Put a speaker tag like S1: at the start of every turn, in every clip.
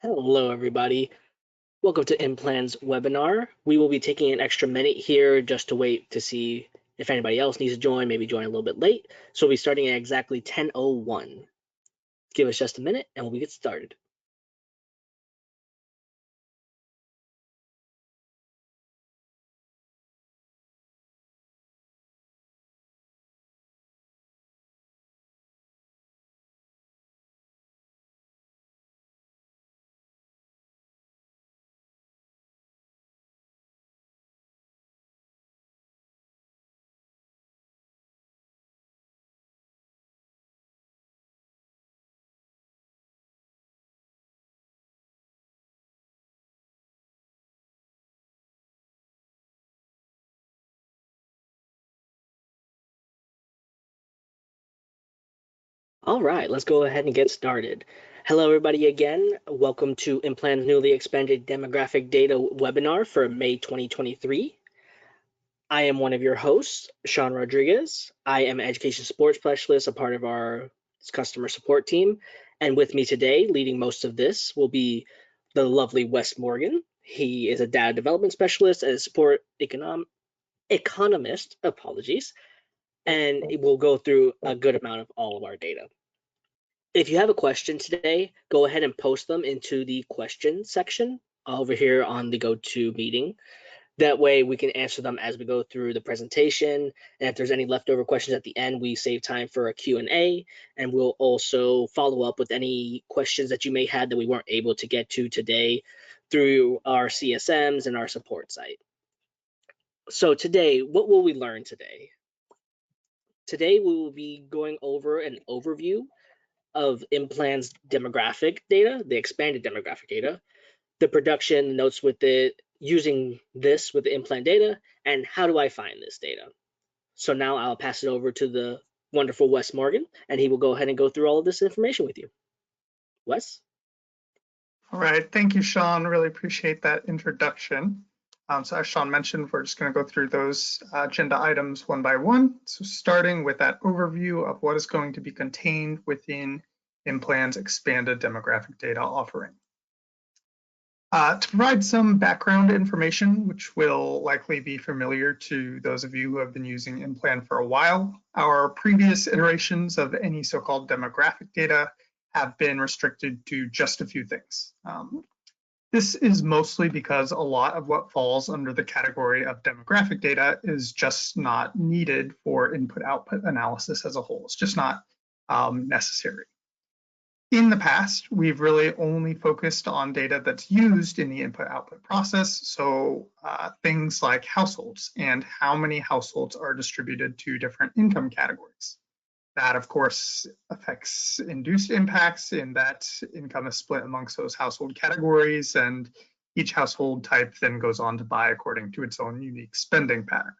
S1: Hello, everybody. Welcome to IMPLAN's webinar. We will be taking an extra minute here just to wait to see if anybody else needs to join, maybe join a little bit late. So we'll be starting at exactly 10:01. Give us just a minute and we'll get started. All right, let's go ahead and get started. Hello, everybody again. Welcome to IMPLAN's newly expanded demographic data webinar for May 2023. I am one of your hosts, Sean Rodriguez. I am an education support specialist, a part of our customer support team. And with me today, leading most of this, will be the lovely Wes Morgan. He is a data development specialist and a support economist, apologies, and we'll go through a good amount of all of our data. If you have a question today, go ahead and post them into the question section over here on the GoToMeeting. That way we can answer them as we go through the presentation. And if there's any leftover questions at the end, we save time for a Q&A. And we'll also follow up with any questions that you may have that we weren't able to get to today through our CSMs and our support site. So today, what will we learn today? Today, we will be going over an overview of IMPLAN's demographic data, the expanded demographic data, the production, notes with it, using this with the IMPLAN data, and how do I find this data? So now I'll pass it over to the wonderful Wes Morgan, and he will go ahead and go through all of this information with you. Wes?
S2: All right, thank you, Sean. Really appreciate that introduction. So as Sean mentioned, we're just going to go through those agenda items one by one. So starting with that overview of what is going to be contained within IMPLAN's expanded demographic data offering. To provide some background information, which will likely be familiar to those of you who have been using IMPLAN for a while, our previous iterations of any so-called demographic data have been restricted to just a few things. This is mostly because a lot of what falls under the category of demographic data is just not needed for input-output analysis as a whole. It's just not necessary. In the past, we've really only focused on data that's used in the input-output process, so things like households and how many households are distributed to different income categories. That, of course, affects induced impacts in that income is split amongst those household categories, and each household type then goes on to buy according to its own unique spending pattern.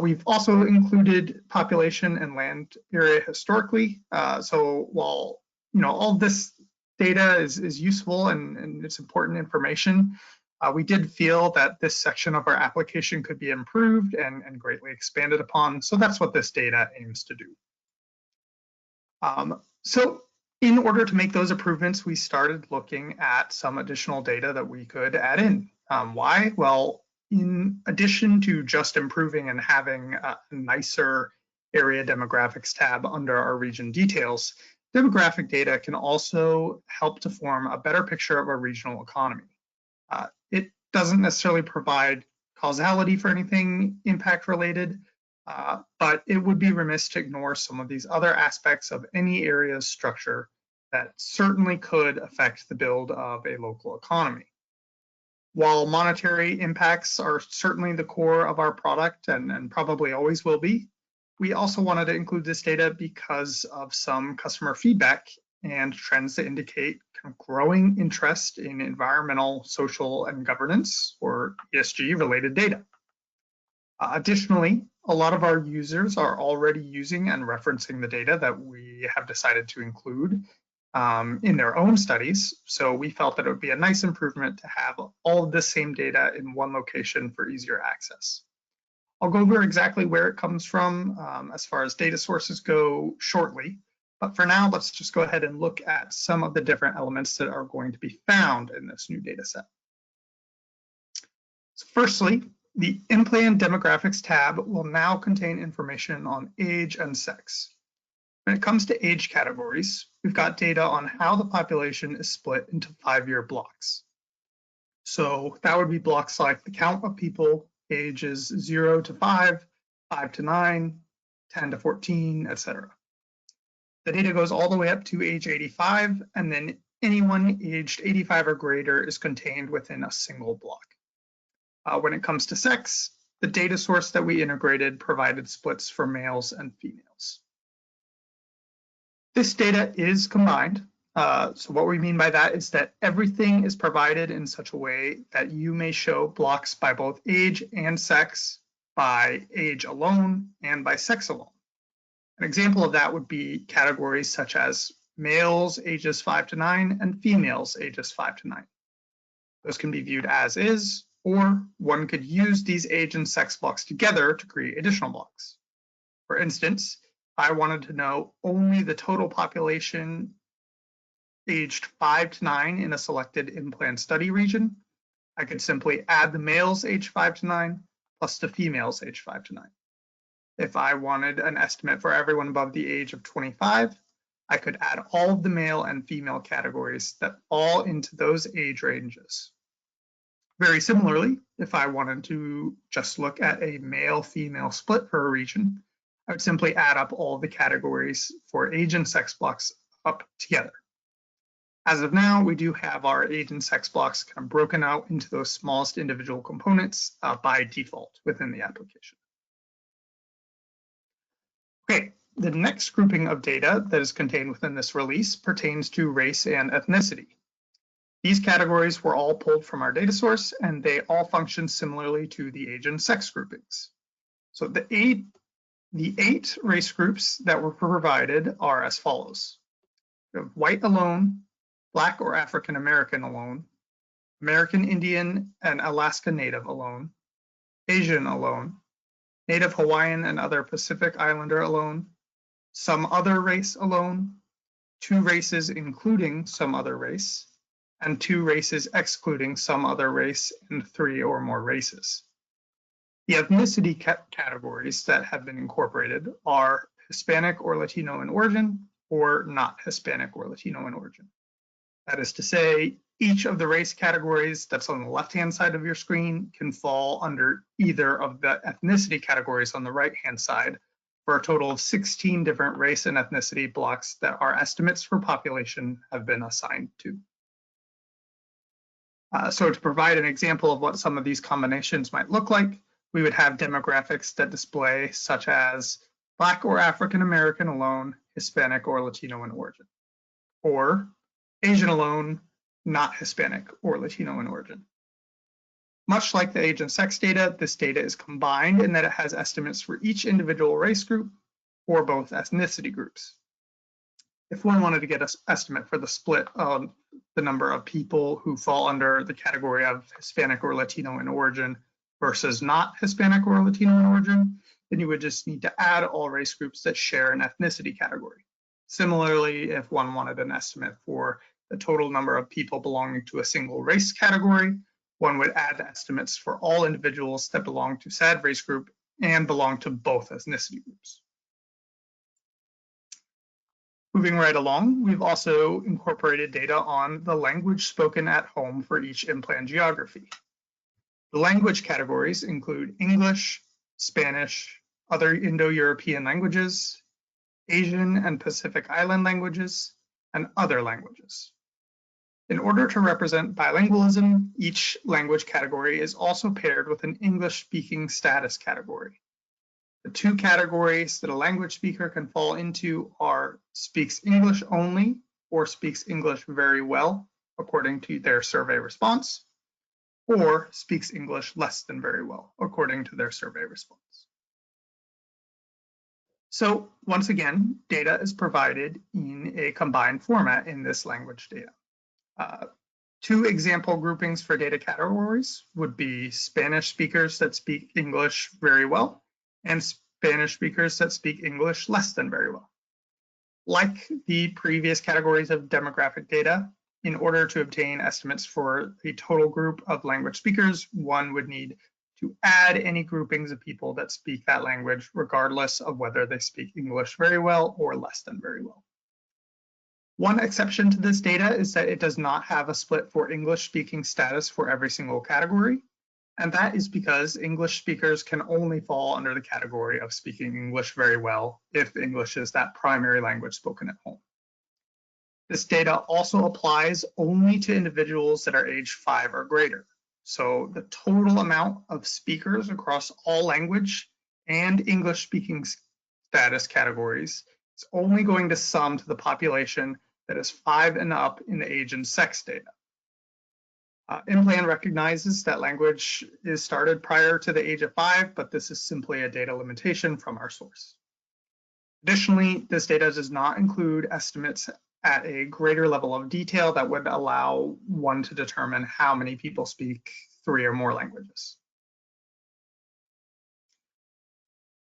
S2: We've also included population and land area historically. So while all this data is useful and it's important information, we did feel that this section of our application could be improved and greatly expanded upon. So that's what this data aims to do. So in order to make those improvements, we started looking at some additional data that we could add in. Why? Well, in addition to just improving and having a nicer area demographics tab under our region details, demographic data can also help to form a better picture of our regional economy. It doesn't necessarily provide causality for anything impact related, but it would be remiss to ignore some of these other aspects of any area's structure that certainly could affect the build of a local economy. While monetary impacts are certainly the core of our product and probably always will be, we also wanted to include this data because of some customer feedback and trends that indicate growing interest in environmental, social, and governance, or ESG-related data. Additionally, a lot of our users are already using and referencing the data that we have decided to include in their own studies. So we felt that it would be a nice improvement to have all of the same data in one location for easier access. I'll go over exactly where it comes from as far as data sources go shortly, But for now, let's just go ahead and look at some of the different elements that are going to be found in this new data set. So firstly, the IMPLAN demographics tab will now contain information on age and sex. When it comes to age categories, we've got data on how the population is split into 5-year blocks. So that would be blocks like the count of people ages 0 to 5, 5 to 9, 10 to 14, etc. The data goes all the way up to age 85, and then anyone aged 85 or greater is contained within a single block. When it comes to sex, the data source that we integrated provided splits for males and females. This data is combined. So what we mean by that is that everything is provided in such a way that you may show blocks by both age and sex, by age alone, and by sex alone. An example of that would be categories such as males ages 5 to 9 and females ages 5 to 9. Those can be viewed as is, or one could use these age and sex blocks together to create additional blocks. For instance, I wanted to know only the total population aged 5 to 9 in a selected IMPLAN study region. I could simply add the males aged 5 to 9 plus the females aged 5 to 9. If I wanted an estimate for everyone above the age of 25, I could add all of the male and female categories that fall into those age ranges. Very similarly, if I wanted to just look at a male-female split for a region, I would simply add up all the categories for age and sex blocks up together. As of now, we do have our age and sex blocks kind of broken out into those smallest individual components by default within the application. Okay, the next grouping of data that is contained within this release pertains to race and ethnicity. These categories were all pulled from our data source, and they all function similarly to the age and sex groupings. So the eight race groups that were provided are as follows. We have white alone, Black or African American alone, American Indian and Alaska Native alone, Asian alone, Native Hawaiian and other Pacific Islander alone, some other race alone, 2 races including some other race, and 2 races excluding some other race, and 3 or more races. The ethnicity categories that have been incorporated are Hispanic or Latino in origin, or not Hispanic or Latino in origin. That is to say, each of the race categories that's on the left-hand side of your screen can fall under either of the ethnicity categories on the right-hand side, for a total of 16 different race and ethnicity blocks that our estimates for population have been assigned to. So to provide an example of what some of these combinations might look like, we would have demographics that display such as Black or African American alone, Hispanic or Latino in origin, or Asian alone, not Hispanic or Latino in origin. Much like the age and sex data, this data is combined in that it has estimates for each individual race group or both ethnicity groups. If one wanted to get an estimate for the split of the number of people who fall under the category of Hispanic or Latino in origin versus not Hispanic or Latino in origin, then you would just need to add all race groups that share an ethnicity category. Similarly, if one wanted an estimate for the total number of people belonging to a single race category, one would add estimates for all individuals that belong to said race group and belong to both ethnicity groups. Moving right along, we've also incorporated data on the language spoken at home for each IMPLAN geography. The language categories include English, Spanish, other Indo-European languages, Asian and Pacific Island languages, and other languages. In order to represent bilingualism, each language category is also paired with an English-speaking status category. The 2 categories that a language speaker can fall into are speaks English only or speaks English very well, according to their survey response, or speaks English less than very well, according to their survey response. So once again, data is provided in a combined format in this language data. 2 example groupings for data categories would be Spanish speakers that speak English very well and Spanish speakers that speak English less than very well. Like the previous categories of demographic data, in order to obtain estimates for a total group of language speakers, one would need to add any groupings of people that speak that language, regardless of whether they speak English very well or less than very well. One exception to this data is that it does not have a split for English speaking status for every single category. And that is because English speakers can only fall under the category of speaking English very well if English is that primary language spoken at home. This data also applies only to individuals that are age 5 or greater. So the total amount of speakers across all language and English speaking status categories is only going to sum to the population that is 5 and up in the age and sex data. IMPLAN recognizes that language is started prior to the age of 5, but this is simply a data limitation from our source. Additionally, this data does not include estimates at a greater level of detail that would allow one to determine how many people speak 3 or more languages.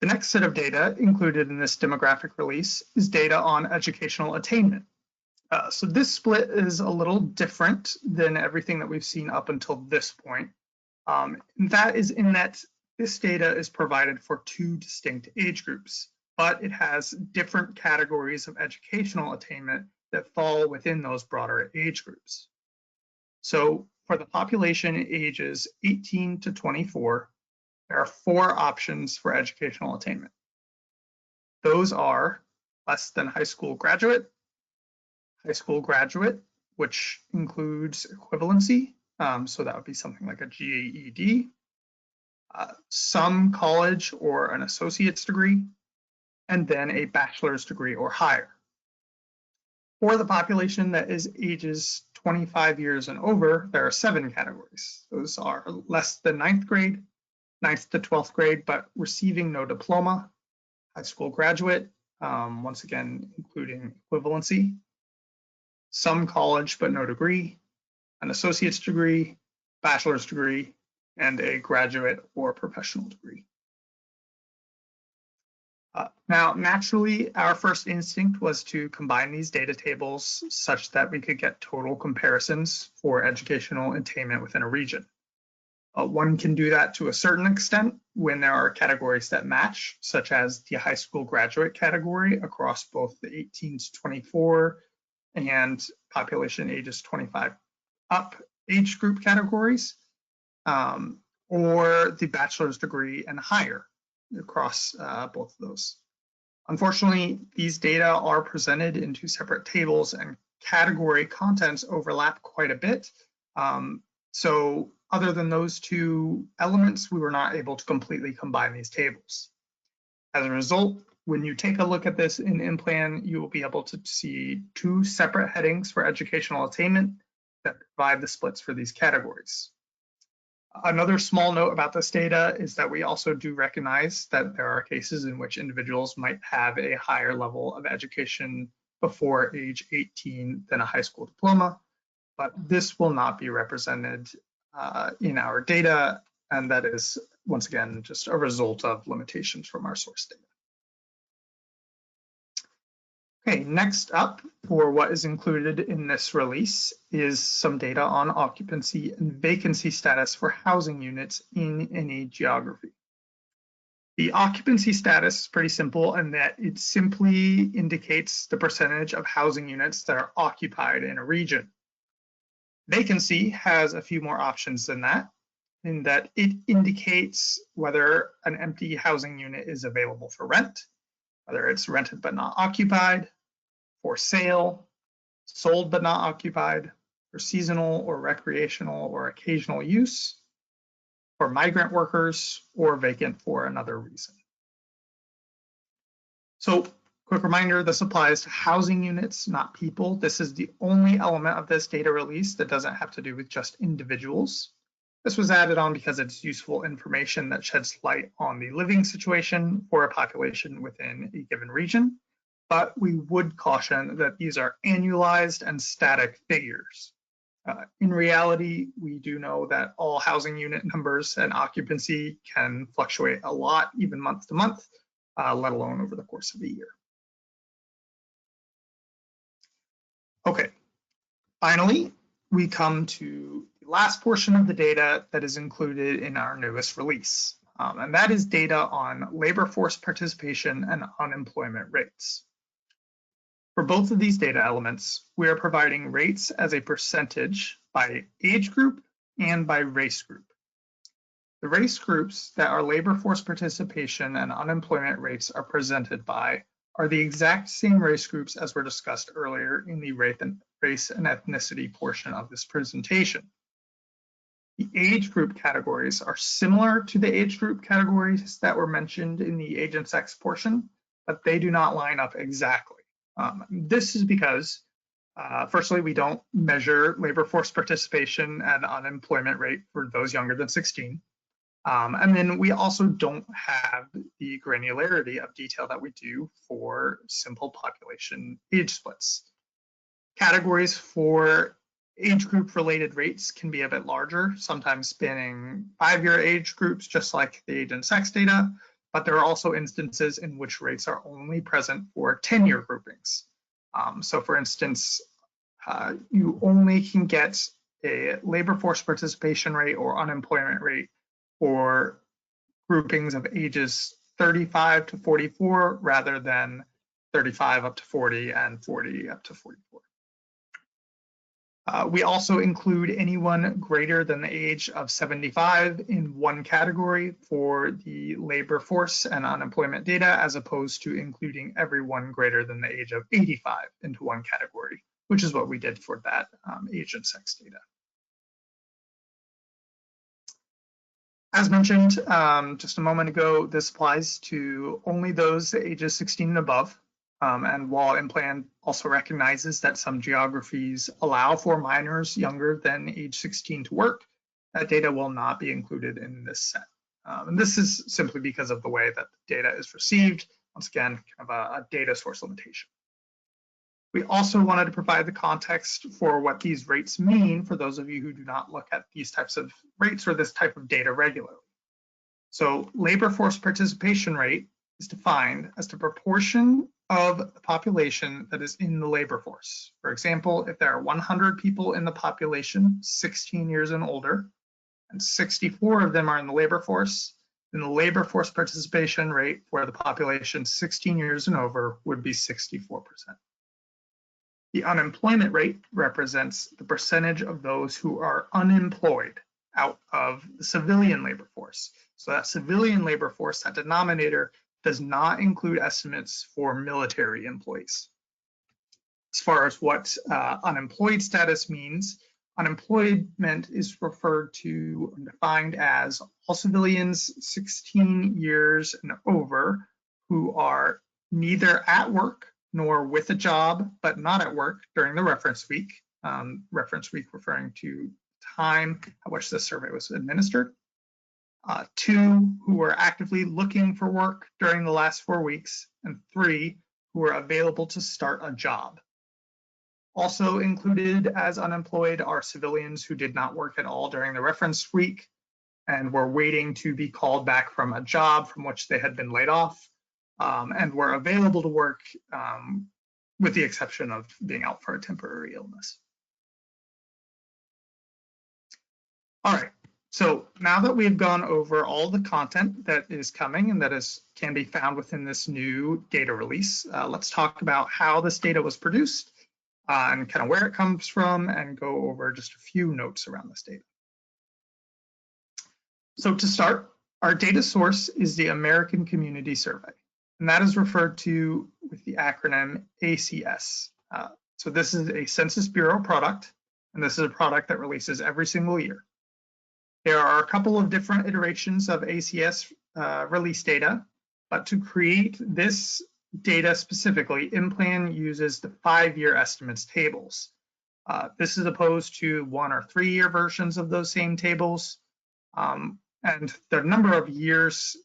S2: The next set of data included in this demographic release is data on educational attainment. So this split is a little different than everything that we've seen up until this point. And that is in that this data is provided for 2 distinct age groups, but it has different categories of educational attainment that fall within those broader age groups. So for the population ages 18 to 24, there are 4 options for educational attainment. Those are less than high school graduate, which includes equivalency. So that would be something like a GED, some college or an associate's degree, and then a bachelor's degree or higher. For the population that is ages 25 years and over, there are 7 categories. Those are less than 9th grade, 9th to 12th grade, but receiving no diploma, high school graduate, once again, including equivalency, some college but no degree, an associate's degree, bachelor's degree, and a graduate or professional degree. Now, naturally, our first instinct was to combine these data tables such that we could get total comparisons for educational attainment within a region. One can do that to a certain extent when there are categories that match, such as the high school graduate category across both the 18 to 24 and population ages 25 up age group categories, or the bachelor's degree and higher across both of those. Unfortunately, these data are presented in 2 separate tables and category contents overlap quite a bit. So other than those 2 elements, we were not able to completely combine these tables. As a result, when you take a look at this in IMPLAN, you will be able to see 2 separate headings for educational attainment that provide the splits for these categories. Another small note about this data is that we also do recognize that there are cases in which individuals might have a higher level of education before age 18 than a high school diploma, but this will not be represented in our data, and that is, once again, just a result of limitations from our source data. Okay, next up for what is included in this release is some data on occupancy and vacancy status for housing units in any geography. The occupancy status is pretty simple in that it simply indicates the percentage of housing units that are occupied in a region. Vacancy has a few more options than that, in that it indicates whether an empty housing unit is available for rent, whether it's rented but not occupied, for sale, sold but not occupied, for seasonal or recreational or occasional use, for migrant workers, or vacant for another reason. So, quick reminder, this applies to housing units, not people. This is the only element of this data release that doesn't have to do with just individuals. This was added on because it's useful information that sheds light on the living situation for a population within a given region. But we would caution that these are annualized and static figures. In reality, we do know that all housing unit numbers and occupancy can fluctuate a lot, even month to month, let alone over the course of a year. Okay, finally, we come to the last portion of the data that is included in our newest release, and that is data on labor force participation and unemployment rates. For both of these data elements, we are providing rates as a percentage by age group and by race group. The race groups that our labor force participation and unemployment rates are presented by are the exact same race groups as were discussed earlier in the race and ethnicity portion of this presentation. The age group categories are similar to the age group categories that were mentioned in the age and sex portion, but they do not line up exactly. This is because, firstly, we don't measure labor force participation and unemployment rate for those younger than 16. And then we also don't have the granularity of detail that we do for simple population age splits. Categories for age group related rates can be a bit larger, sometimes spanning 5-year age groups, just like the age and sex data, but there are also instances in which rates are only present for 10-year groupings. So for instance, you only can get a labor force participation rate or unemployment rate for groupings of ages 35 to 44 rather than 35 up to 40 and 40 up to 44. We also include anyone greater than the age of 75 in one category for the labor force and unemployment data, as opposed to including everyone greater than the age of 85 into one category, which is what we did for that age and sex data. As mentioned just a moment ago, this applies to only those ages 16 and above. And while IMPLAN also recognizes that some geographies allow for minors younger than age 16 to work, that data will not be included in this set. And this is simply because of the way that the data is received. Once again, kind of a data source limitation. We also wanted to provide the context for what these rates mean for those of you who do not look at these types of rates or this type of data regularly. So labor force participation rate is defined as the proportion of the population that is in the labor force. For example, if there are 100 people in the population 16 years and older, and 64 of them are in the labor force, then the labor force participation rate for the population 16 years and over would be 64%. The unemployment rate represents the percentage of those who are unemployed out of the civilian labor force. So that civilian labor force, that denominator, does not include estimates for military employees. As far as what unemployed status means, unemployment is referred to and defined as all civilians 16 years and over who are neither at work nor with a job, but not at work during the reference week. Reference week referring to time at which the survey was administered. 2 who were actively looking for work during the last 4 weeks, and 3 who were available to start a job. Also included as unemployed are civilians who did not work at all during the reference week and were waiting to be called back from a job from which they had been laid off, and were available to work with the exception of being out for a temporary illness. All right. So now that we've gone over all the content that is coming and that can be found within this new data release, let's talk about how this data was produced and kind of where it comes from, and go over just a few notes around this data. So to start, our data source is the American Community Survey, and that is referred to with the acronym ACS. So this is a Census Bureau product, and this is a product that releases every single year. There are a couple of different iterations of ACS release data, but to create this data specifically, IMPLAN uses the 5-year estimates tables. This is opposed to 1 or 3-year versions of those same tables. And the number of years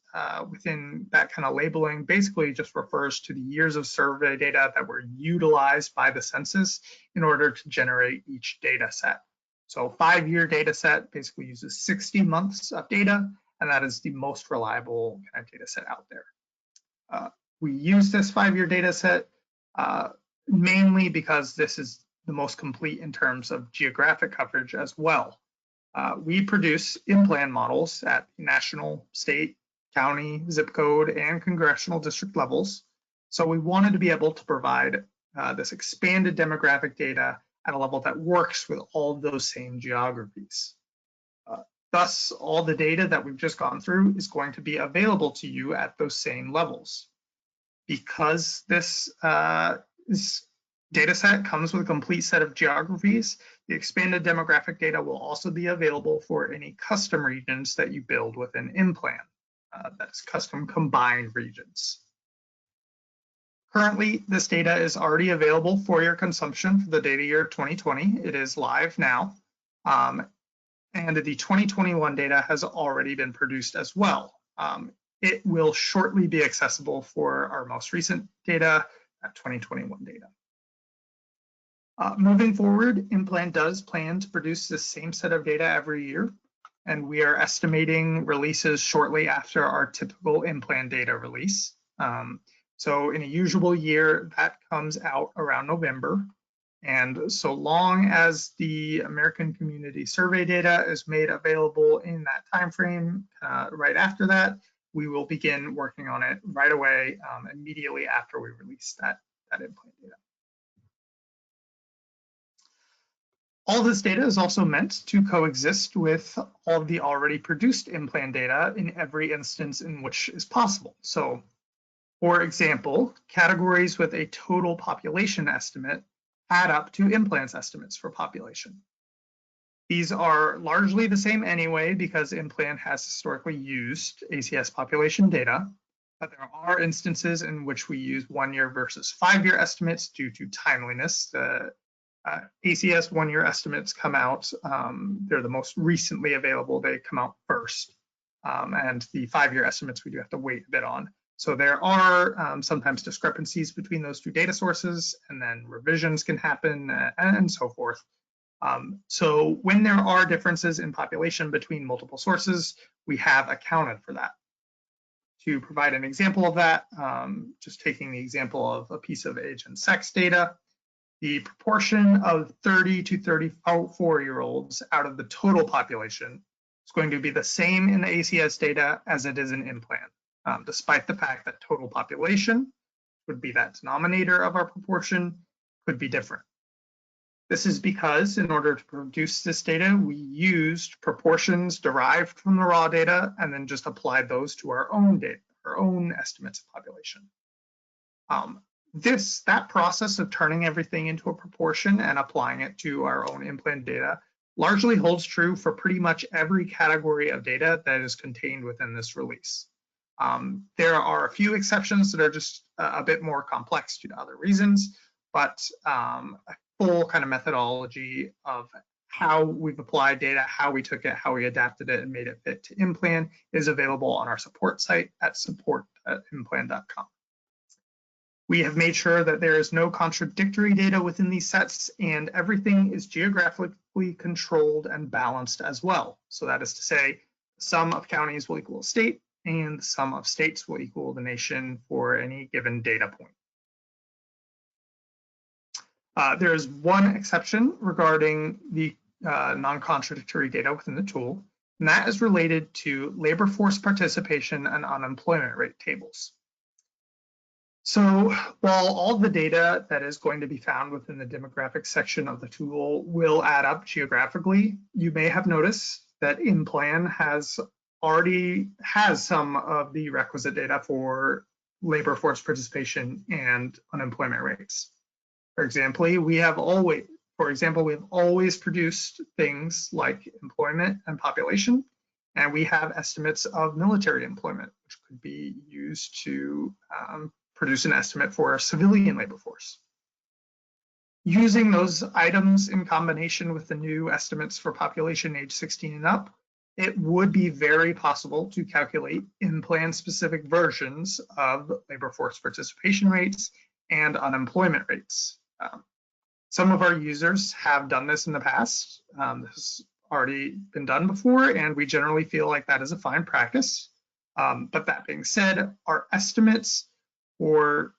S2: within that kind of labeling basically just refers to the years of survey data that were utilized by the census in order to generate each data set. So 5-year data set basically uses 60 months of data, and that is the most reliable kind of data set out there. We use this 5-year data set mainly because this is the most complete in terms of geographic coverage as well. We produce IMPLAN models at national, state, county, zip code, and congressional district levels. So we wanted to be able to provide this expanded demographic data at a level that works with all of those same geographies. Thus, all the data that we've just gone through is going to be available to you at those same levels. Because this data set comes with a complete set of geographies, the expanded demographic data will also be available for any custom regions that you build within IMPLAN. That's custom combined regions. Currently, this data is already available for your consumption for the data year 2020. It is live now. And the 2021 data has already been produced as well. It will shortly be accessible for our most recent data, 2021 data. Moving forward, IMPLAN does plan to produce the same set of data every year, and we are estimating releases shortly after our typical IMPLAN data release. So in a usual year, that comes out around November. And so long as the American Community Survey data is made available in that timeframe, right after that, we will begin working on it right away, immediately after we release that IMPLAN data. All this data is also meant to coexist with all of the already produced IMPLAN data in every instance in which is possible. So, for example, categories with a total population estimate add up to IMPLAN's estimates for population. These are largely the same anyway because IMPLAN has historically used ACS population data, but there are instances in which we use 1-year versus 5-year estimates due to timeliness. The ACS 1-year estimates come out, they're the most recently available, they come out first. And the 5-year estimates we do have to wait a bit on. So there are sometimes discrepancies between those two data sources, and then revisions can happen and so forth. So when there are differences in population between multiple sources, we have accounted for that. To provide an example of that, just taking the example of a piece of age and sex data, the proportion of 30 to 34-year-olds out of the total population is going to be the same in the ACS data as it is in IMPLAN, despite the fact that total population would be that denominator of our proportion could be different. This is because in order to produce this data, we used proportions derived from the raw data and then just applied those to our own data, our own estimates of population. That process of turning everything into a proportion and applying it to our own IMPLAN data largely holds true for pretty much every category of data that is contained within this release. There are a few exceptions that are just a bit more complex due to other reasons, but a full kind of methodology of how we've applied data, how we took it, how we adapted it and made it fit to IMPLAN is available on our support site at support.implan.com. We have made sure that there is no contradictory data within these sets and everything is geographically controlled and balanced as well. So that is to say, the sum of counties will equal a state and the sum of states will equal the nation for any given data point. There is one exception regarding the non-contradictory data within the tool, and that is related to labor force participation and unemployment rate tables. So while all the data that is going to be found within the demographic section of the tool will add up geographically, you may have noticed that IMPLAN already has some of the requisite data for labor force participation and unemployment rates. For example, we have always produced things like employment and population, and we have estimates of military employment, which could be used to produce an estimate for a civilian labor force. Using those items in combination with the new estimates for population age 16 and up, it would be very possible to calculate IMPLAN specific versions of labor force participation rates and unemployment rates. Some of our users have done this in the past. This has already been done before, and we generally feel like that is a fine practice. But that being said, our estimates for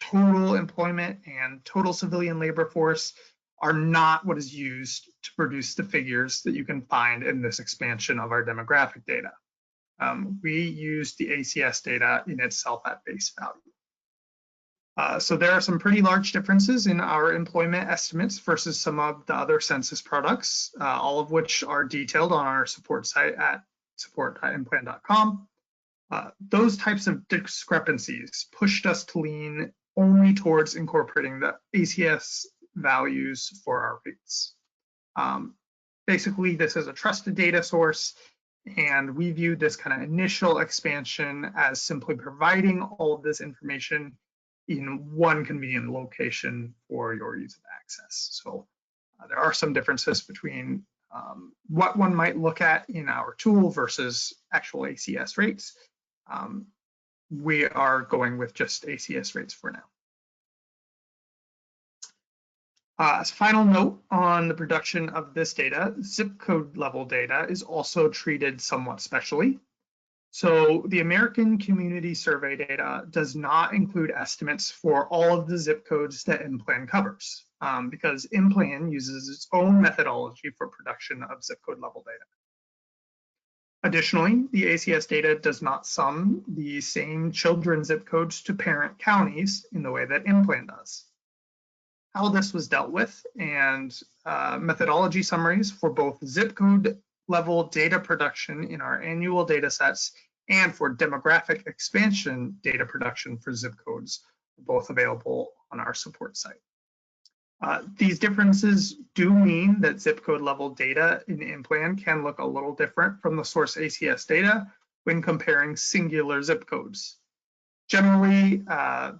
S2: total employment and total civilian labor force are not what is used to produce the figures that you can find in this expansion of our demographic data. We use the ACS data in itself at face value. So there are some pretty large differences in our employment estimates versus some of the other census products, all of which are detailed on our support site at support.implan.com. Those types of discrepancies pushed us to lean only towards incorporating the ACS values for our rates. Basically, this is a trusted data source, and we view this kind of initial expansion as simply providing all of this information in one convenient location for your ease of access. So there are some differences between what one might look at in our tool versus actual ACS rates. We are going with just ACS rates for now. As a final note on the production of this data, zip code level data is also treated somewhat specially. So the American Community Survey data does not include estimates for all of the zip codes that IMPLAN covers, because IMPLAN uses its own methodology for production of zip code level data. Additionally, the ACS data does not sum the same children's zip codes to parent counties in the way that IMPLAN does. How this was dealt with and methodology summaries for both zip code level data production in our annual data sets and for demographic expansion data production for zip codes are both available on our support site. These differences do mean that zip code level data in IMPLAN can look a little different from the source ACS data when comparing singular zip codes. Generally,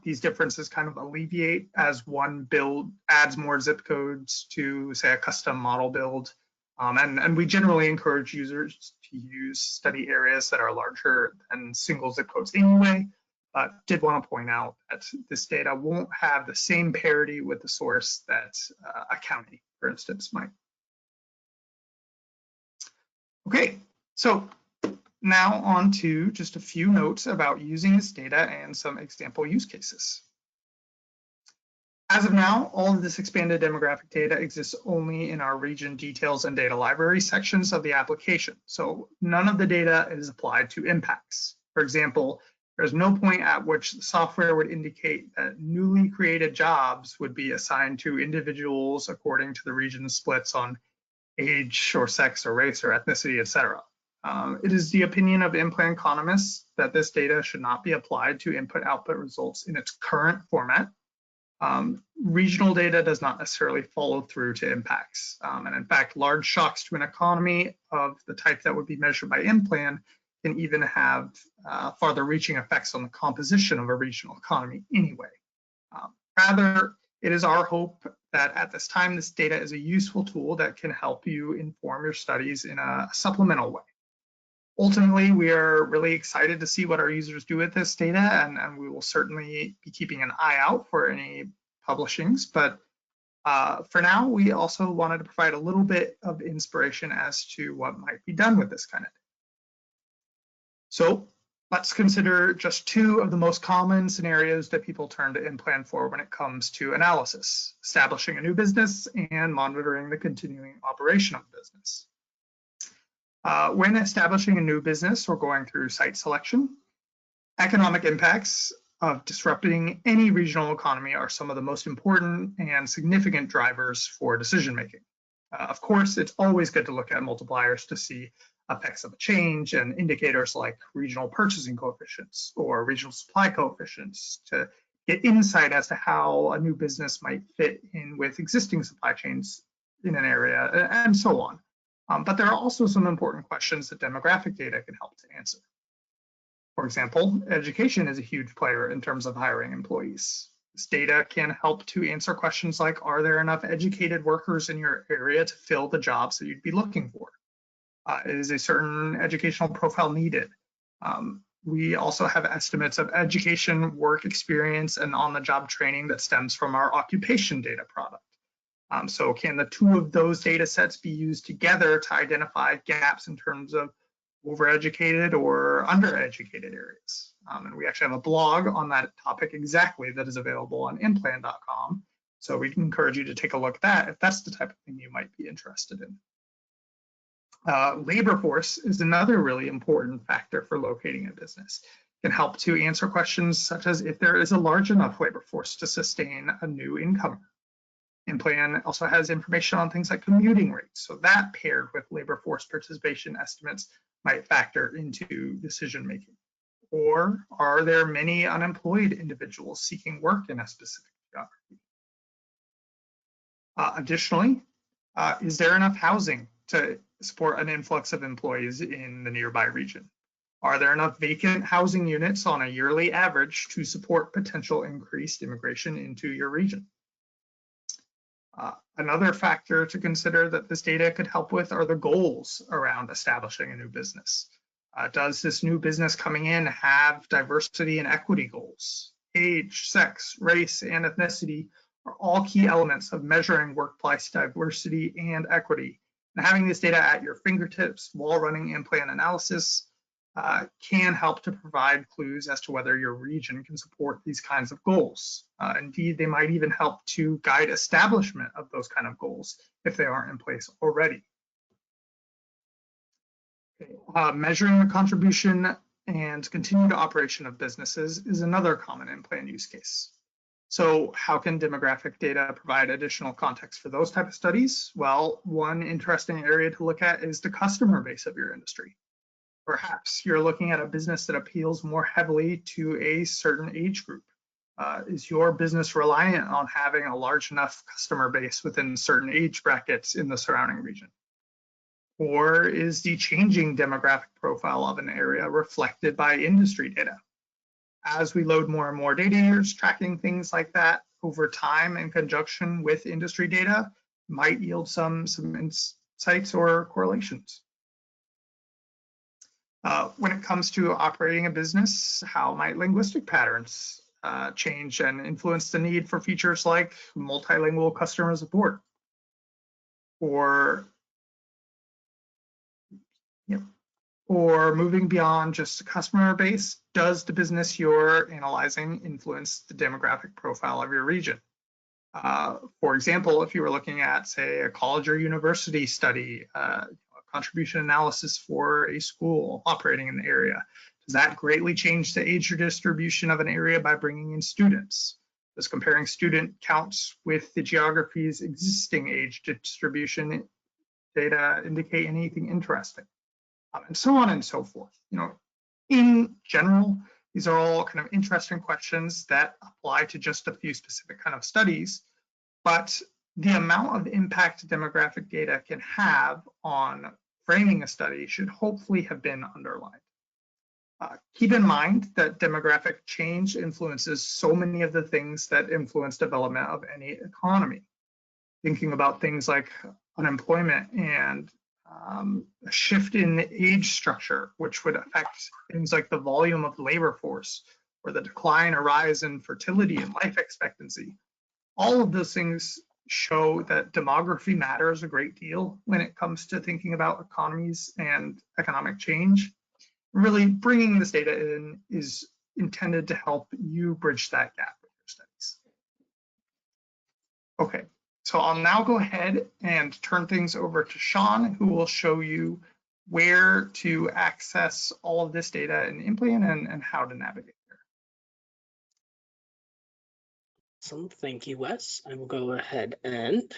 S2: these differences kind of alleviate as one build adds more zip codes to, say, a custom model build. And we generally encourage users to use study areas that are larger than single zip codes anyway. Did want to point out that this data won't have the same parity with the source that a county, for instance, might. Okay, so now on to just a few notes about using this data and some example use cases. As of now, all of this expanded demographic data exists only in our region details and data library sections of the application. So none of the data is applied to impacts. For example, there's no point at which the software would indicate that newly created jobs would be assigned to individuals according to the region splits on age or sex or race or ethnicity, etc. It is the opinion of IMPLAN economists that this data should not be applied to input-output results in its current format. Regional data does not necessarily follow through to impacts. And in fact, large shocks to an economy of the type that would be measured by IMPLAN can even have farther reaching effects on the composition of a regional economy anyway. Rather, it is our hope that at this time, this data is a useful tool that can help you inform your studies in a supplemental way. Ultimately, we are really excited to see what our users do with this data, and we will certainly be keeping an eye out for any publishings. But for now, we also wanted to provide a little bit of inspiration as to what might be done with this kind of data. So let's consider just two of the most common scenarios that people turn to IMPLAN for when it comes to analysis: establishing a new business and monitoring the continuing operation of the business. When establishing a new business or going through site selection, economic impacts of disrupting any regional economy are some of the most important and significant drivers for decision making. Of course, it's always good to look at multipliers to see effects of a change and indicators like regional purchasing coefficients or regional supply coefficients to get insight as to how a new business might fit in with existing supply chains in an area and so on. But there are also some important questions that demographic data can help to answer. For example, education is a huge player in terms of hiring employees. This data can help to answer questions like, are there enough educated workers in your area to fill the jobs that you'd be looking for? Is a certain educational profile needed? We also have estimates of education, work experience, and on-the-job training that stems from our occupation data product. So can the two of those data sets be used together to identify gaps in terms of overeducated or undereducated areas? And we actually have a blog on that topic exactly that is available on IMPLAN.com. So we encourage you to take a look at that if that's the type of thing you might be interested in. Labor force is another really important factor for locating a business. It can help to answer questions such as if there is a large enough labor force to sustain a new income. IMPLAN also has information on things like commuting rates. So that paired with labor force participation estimates might factor into decision making. Or are there many unemployed individuals seeking work in a specific geography? Additionally, is there enough housing to support an influx of employees in the nearby region? Are there enough vacant housing units on a yearly average to support potential increased immigration into your region? Another factor to consider that this data could help with are the goals around establishing a new business. Does this new business coming in have diversity and equity goals? Age, sex, race, and ethnicity are all key elements of measuring workplace diversity and equity. And having this data at your fingertips while running IMPLAN analysis can help to provide clues as to whether your region can support these kinds of goals. Indeed, they might even help to guide establishment of those kind of goals if they aren't in place already. Measuring the contribution and continued operation of businesses is another common IMPLAN use case. So how can demographic data provide additional context for those type of studies? Well, one interesting area to look at is the customer base of your industry. Perhaps you're looking at a business that appeals more heavily to a certain age group. Is your business reliant on having a large enough customer base within certain age brackets in the surrounding region? Or is the changing demographic profile of an area reflected by industry data? As we load more and more data years, tracking things like that over time in conjunction with industry data might yield some insights or correlations. When it comes to operating a business, how might linguistic patterns change and influence the need for features like multilingual customer support? Or moving beyond just a customer base, does the business you're analyzing influence the demographic profile of your region? For example, if you were looking at, say, a college or university study, contribution analysis for a school operating in the area, does that greatly change the age distribution of an area by bringing in students? Does comparing student counts with the geography's existing age distribution data indicate anything interesting? And so on and so forth. In general, these are all kind of interesting questions that apply to just a few specific kind of studies, but the amount of impact demographic data can have on framing a study should hopefully have been underlined. Keep in mind that demographic change influences so many of the things that influence development of any economy. Thinking about things like unemployment and a shift in the age structure, which would affect things like the volume of labor force or the decline or rise in fertility and life expectancy. All of those things show that demography matters a great deal when it comes to thinking about economies and economic change. Really, bringing this data in is intended to help you bridge that gap with your studies. Okay, so I'll now go ahead and turn things over to Sean, who will show you where to access all of this data in IMPLAN and how to navigate there.
S1: Awesome, thank you, Wes. I will go ahead and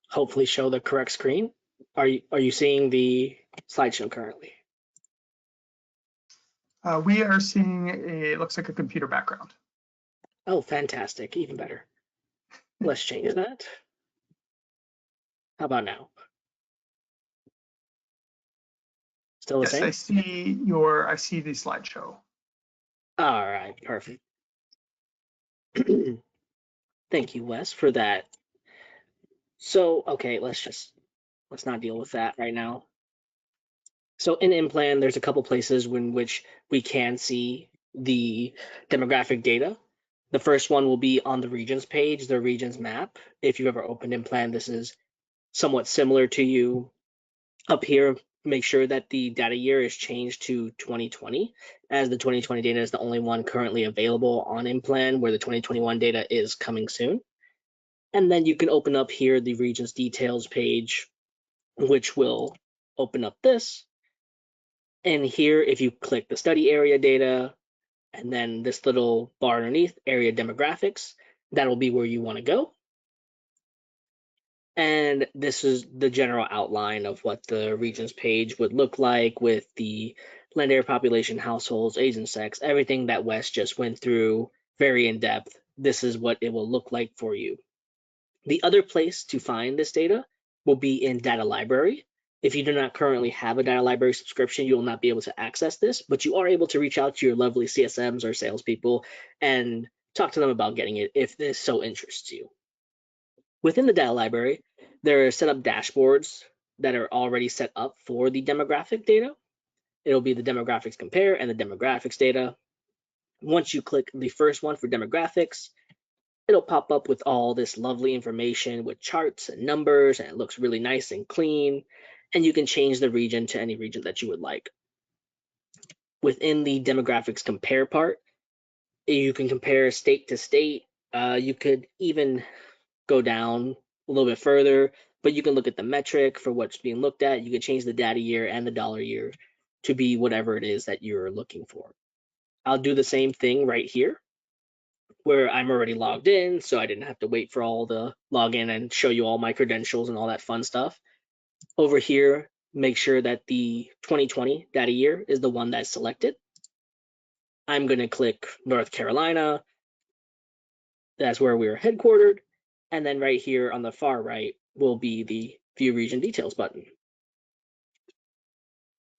S1: hopefully show the correct screen. Are you seeing the slideshow currently?
S2: We are seeing it looks like a computer background.
S1: Oh, fantastic, even better. Let's change that. How about now? Still the same?
S2: I see the slideshow.
S1: All right, perfect. Thank you, Wes, for that. So, okay, let's not deal with that right now. So in IMPLAN, there's a couple places in which we can see the demographic data. The first one will be on the regions page, the regions map. If you've ever opened IMPLAN, this is somewhat similar to you. Up here, make sure that the data year is changed to 2020, as the 2020 data is the only one currently available on IMPLAN, where the 2021 data is coming soon. And then you can open up here the regions details page, which will open up this. And here, if you click the study area data, and then this little bar underneath, area demographics, that'll be where you want to go. And this is the general outline of what the regions page would look like, with the land area, population, households, age and sex, everything that Wes just went through very in depth. This is what it will look like for you. The other place to find this data will be in data library. If you do not currently have a data library subscription, you will not be able to access this, but you are able to reach out to your lovely CSMs or salespeople and talk to them about getting it if this so interests you. Within the data library, there are set up dashboards that are already set up for the demographic data. It'll be the demographics compare and the demographics data. Once you click the first one for demographics, it'll pop up with all this lovely information with charts and numbers, and it looks really nice and clean. And you can change the region to any region that you would like. Within the demographics compare part, you can compare state to state. You could even go down a little bit further, but you can look at the metric for what's being looked at. You can change the data year and the dollar year to be whatever it is that you're looking for. I'll do the same thing right here, where I'm already logged in, so I didn't have to wait for all the login and show you all my credentials and all that fun stuff. Over here, make sure that the 2020 data year is the one that's selected. I'm going to click North Carolina. That's where we're headquartered. And then right here on the far right will be the View Region Details button.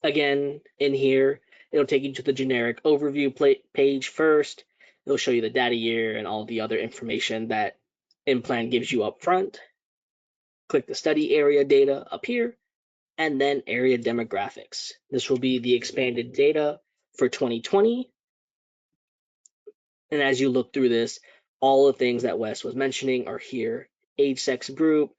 S1: Again, in here, it'll take you to the generic overview page first. It'll show you the data year and all the other information that IMPLAN gives you up front. Click the study area data up here, and then area demographics. This will be the expanded data for 2020. And as you look through this, all the things that Wes was mentioning are here. Age, sex, group,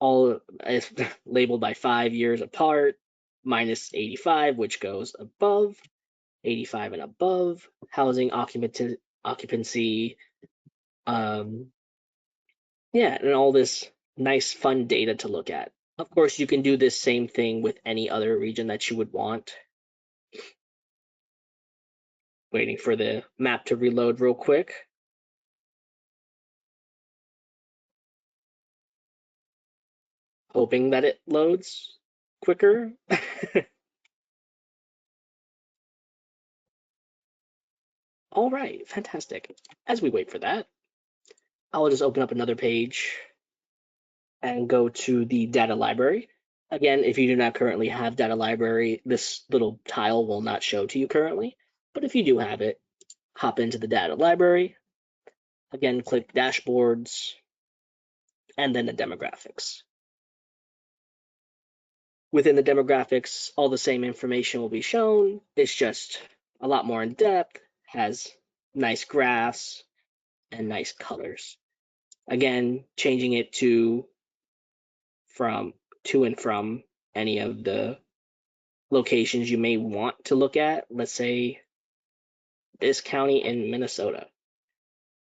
S1: all is labeled by 5 years apart, minus 85, which goes above, 85 and above, housing occupancy, yeah, and all this nice fun data to look at. Of course, you can do this same thing with any other region that you would want. Waiting for the map to reload real quick. Hoping that it loads quicker. All right, fantastic. As we wait for that, I'll just open up another page and go to the data library. Again, if you do not currently have data library, this little tile will not show to you currently. But if you do have it, hop into the data library. Again, click dashboards and then the demographics. Within the demographics, all the same information will be shown. It's just a lot more in depth, has nice graphs and nice colors. Again, changing it to and from any of the locations you may want to look at. Let's say this county in Minnesota.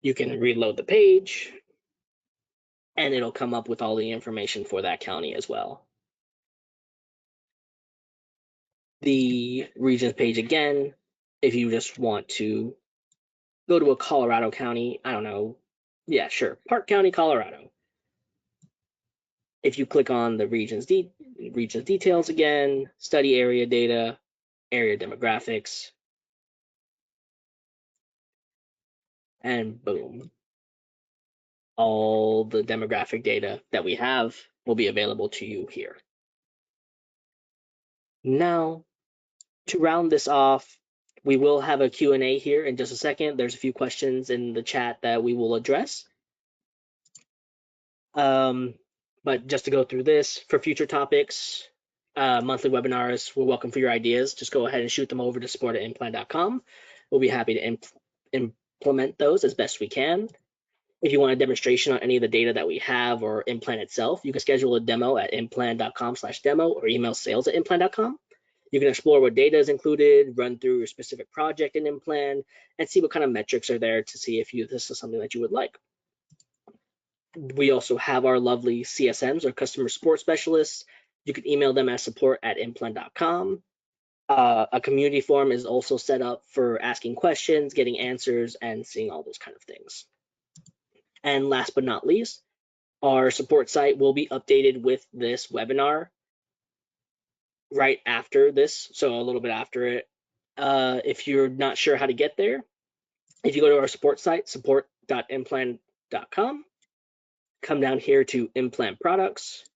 S1: You can reload the page and it'll come up with all the information for that county as well. The regions page again, if you just want to go to a Colorado county, I don't know, yeah, sure, Park County, Colorado. If you click on the regions details again, study area data, area demographics, and boom, all the demographic data that we have will be available to you here. Now, to round this off, we will have a Q&A here in just a second. There's a few questions in the chat that we will address. But just to go through this, for future topics, monthly webinars, we're welcome for your ideas. Just go ahead and shoot them over to support@implan.com. We'll be happy to implement those as best we can. If you want a demonstration on any of the data that we have or IMPLAN itself, you can schedule a demo at implan.com/demo or email sales@implan.com. You can explore what data is included, run through your specific project in IMPLAN, and see what kind of metrics are there to see if this is something that you would like. We also have our lovely CSMs or customer support specialists. You can email them at support@implan.com. A community forum is also set up for asking questions, getting answers, and seeing all those kind of things. And last but not least, our support site will be updated with this webinar right after this, so a little bit after it. If you're not sure how to get there, if you go to our support site, support.implan.com, come down here to IMPLAN products,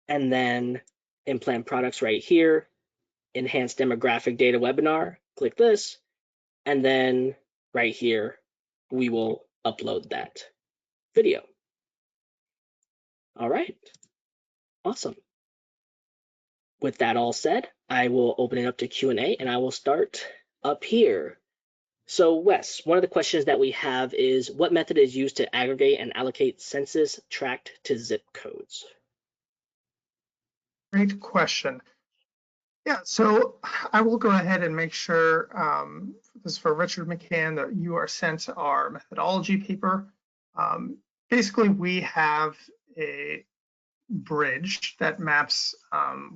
S1: and then IMPLAN products right here, enhanced demographic data webinar, click this, and then right here, we will upload that video. All right, awesome. With that all said, I will open it up to Q&A and I will start up here. So Wes, one of the questions that we have is what method is used to aggregate and allocate census tract to zip codes?
S2: Great question. Yeah, so I will go ahead and make sure, this is for Richard McCann, that you are sent our methodology paper. Basically, we have a bridge that maps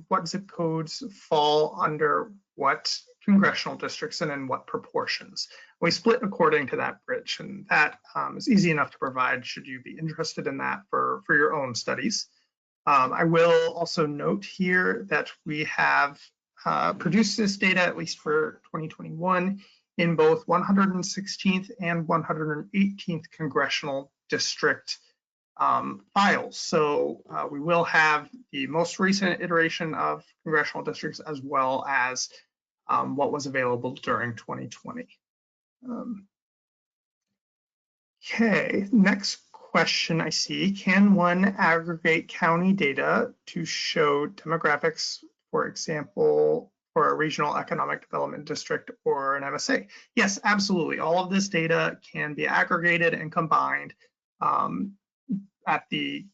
S2: what zip codes fall under what congressional districts and in what proportions. We split according to that bridge, and that is easy enough to provide should you be interested in that for your own studies. I will also note here that we have produced this data, at least for 2021, in both 116th and 118th congressional district files. So we will have the most recent iteration of congressional districts as well as what was available during 2020. Okay, next question I see, can one aggregate county data to show demographics, for example, for a regional economic development district or an MSA? Yes, absolutely. All of this data can be aggregated and combined at the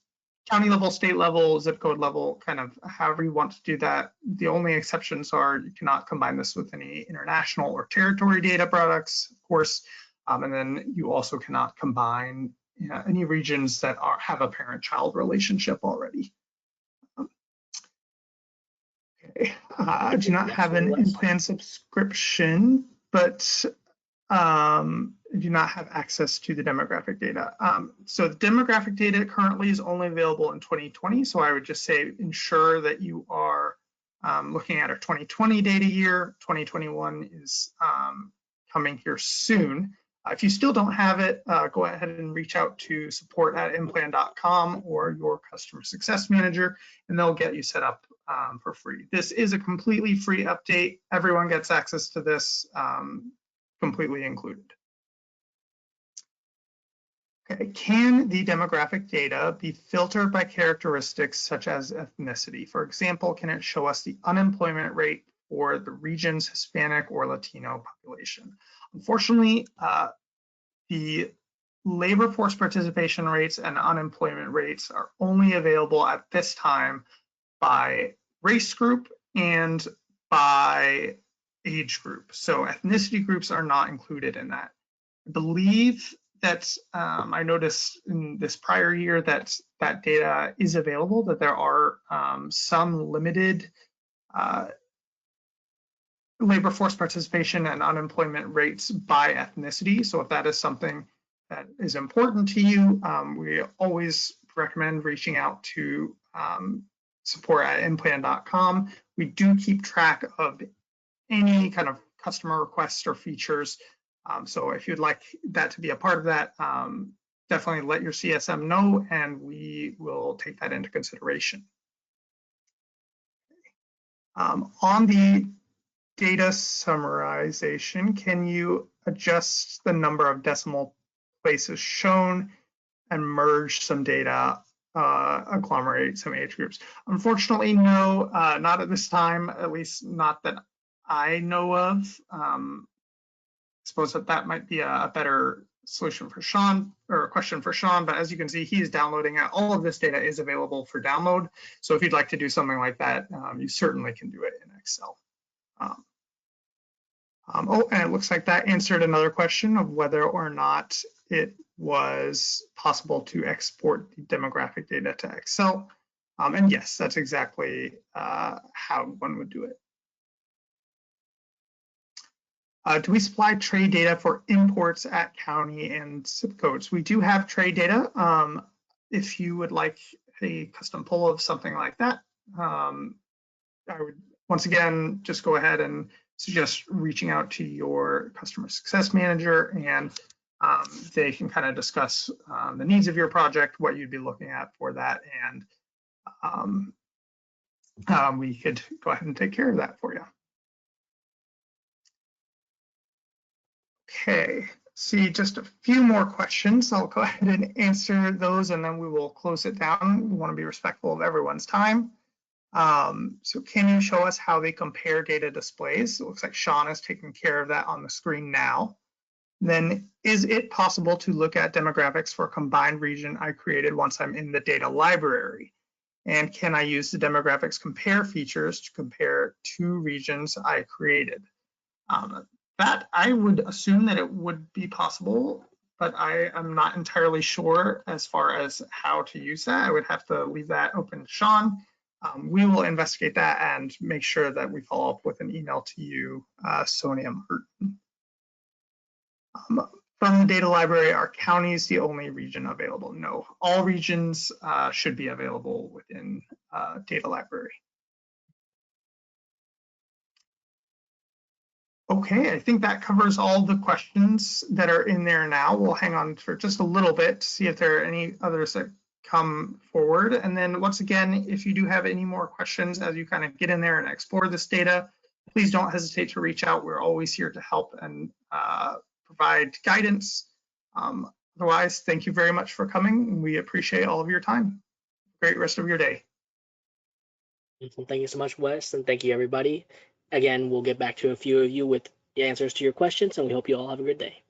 S2: county level, state level, zip code level, kind of however you want to do that. The only exceptions are you cannot combine this with any international or territory data products, of course, and then you also cannot combine any regions that have a parent-child relationship already. Okay, I do not have an IMPLAN subscription, but do not have access to the demographic data. So the demographic data currently is only available in 2020. So I would just say ensure that you are looking at our 2020 data year. 2021 is coming here soon. If you still don't have it, go ahead and reach out to support@implan.com or your customer success manager, and they'll get you set up for free. This is a completely free update. Everyone gets access to this, completely included. Okay, can the demographic data be filtered by characteristics such as ethnicity? For example, can it show us the unemployment rate for the region's Hispanic or Latino population? Unfortunately, the labor force participation rates and unemployment rates are only available at this time by race group and by age group. So ethnicity groups are not included in that. I believe that I noticed in this prior year that that data is available, that there are some limited labor force participation and unemployment rates by ethnicity. So if that is something that is important to you, we always recommend reaching out to support@implan.com. We do keep track of any kind of customer requests or features. So if you'd like that to be a part of that, definitely let your CSM know and we will take that into consideration. On the data summarization, can you adjust the number of decimal places shown and merge some data, agglomerate some age groups? Unfortunately, no, not at this time, at least not that I know of. I suppose that might be a better solution for Sean, or a question for Sean, but as you can see, he's downloading it. All of this data is available for download. So if you'd like to do something like that, you certainly can do it in Excel. Oh, and it looks like that answered another question of whether or not it was possible to export the demographic data to Excel. And yes, that's exactly how one would do it. Do we supply trade data for imports at county and zip codes? We do have trade data. If you would like a custom pull of something like that, I would once again just go ahead and suggest reaching out to your customer success manager, and they can kind of discuss the needs of your project, what you'd be looking at for that, and we could go ahead and take care of that for you. Okay, see just a few more questions. I'll go ahead and answer those, and then we will close it down. We want to be respectful of everyone's time. So can you show us how they compare data displays? It looks like Sean is taking care of that on the screen now. Then is it possible to look at demographics for a combined region I created once I'm in the data library? And can I use the demographics compare features to compare two regions I created? That I would assume that it would be possible, but I am not entirely sure as far as how to use that. I would have to leave that open to Sean. We will investigate that and make sure that we follow up with an email to you, Sonia Merton. From the data library, are counties the only region available? No, all regions should be available within data library. Okay, I think that covers all the questions that are in there now. We'll hang on for just a little bit to see if there are any others that come forward. And then once again, if you do have any more questions as you kind of get in there and explore this data, please don't hesitate to reach out. We're always here to help and provide guidance. Otherwise, thank you very much for coming. We appreciate all of your time. Great rest of your day.
S1: Thank you so much, Wes, and thank you, everybody. Again, we'll get back to a few of you with the answers to your questions, and we hope you all have a good day.